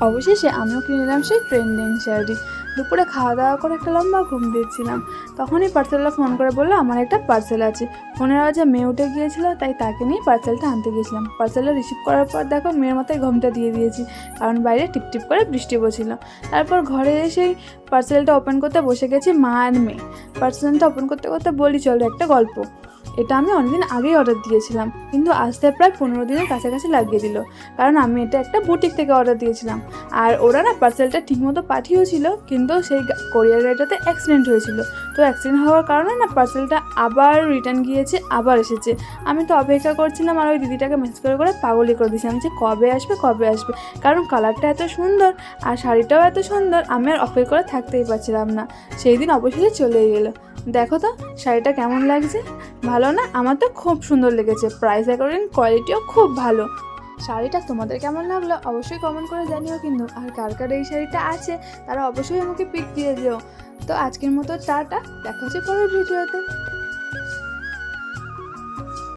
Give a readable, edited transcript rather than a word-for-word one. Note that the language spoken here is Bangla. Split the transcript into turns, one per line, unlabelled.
অবশেষে আমিও কিনে নিলাম সেই ট্রেন্ডিং শাড়ি। দুপুরে খাওয়া দাওয়া করে একটা লম্বা ঘুম দিচ্ছিলাম, তখনই পার্সেলটা ফোন করে বললো আমার একটা পার্সেল আছে। ফোনের আওয়াজে মেয়ে উঠে গিয়েছিল, তাই তাকে নিয়ে পার্সেলটা আনতে গিয়েছিলাম। পার্সেলটা রিসিভ করার পর দেখো মেয়ের মাথায় ঘুমটা দিয়ে দিয়েছি, কারণ বাইরে টিপটিপ করে বৃষ্টি পড়ছিল। তারপর ঘরে এসেই পার্সেলটা ওপেন করতে বসে গেছি মা আর মেয়ে। পার্সেলটা ওপেন করতে করতে বলি চলো একটা গল্প। এটা আমি অনেকদিন আগেই অর্ডার দিয়েছিলাম, কিন্তু আসতে প্রায় 15 দিনের কাছাকাছি লাগিয়ে দিল, কারণ আমি এটা একটা বুটিক থেকে অর্ডার দিয়েছিলাম। আর ওরা না পার্সেলটা ঠিকমতো পাঠিয়েছিল, কিন্তু সেই কোরিয়ার গাড়িটাতে অ্যাক্সিডেন্ট হয়েছিল। তো অ্যাক্সিডেন্ট হওয়ার কারণে না পার্সেলটা আবার রিটার্ন গিয়েছে, আবার এসেছে। আমি তো অপেক্ষা করছিলাম, আর ওই দিদিটাকে মেসেজ করে করে পাগলই করে দিয়েছিলাম যে কবে আসবে কবে আসবে, কারণ কালারটা এত সুন্দর আর শাড়িটাও এত সুন্দর, আমি আর অপেক্ষা করে থাকতেই পারছিলাম না। সেই দিন অবশেষে চলেই গেলো। দেখো তো শাড়িটা কেমন লাগছে, ভালো না? আমার তো খুব সুন্দর লেগেছে, প্রাইস অ্যাকর্ডিং কোয়ালিটিও খুব ভালো। শাড়িটা তোমাদের কেমন লাগলো অবশ্যই কমেন্ট করে জানিও কিন্তু। আর কার কার এই শাড়িটা আছে তারা অবশ্যই আমাকে পিক দিয়ে দিও। তো আজকের মতো টাটা, দেখা হচ্ছে পরের ভিডিওতে।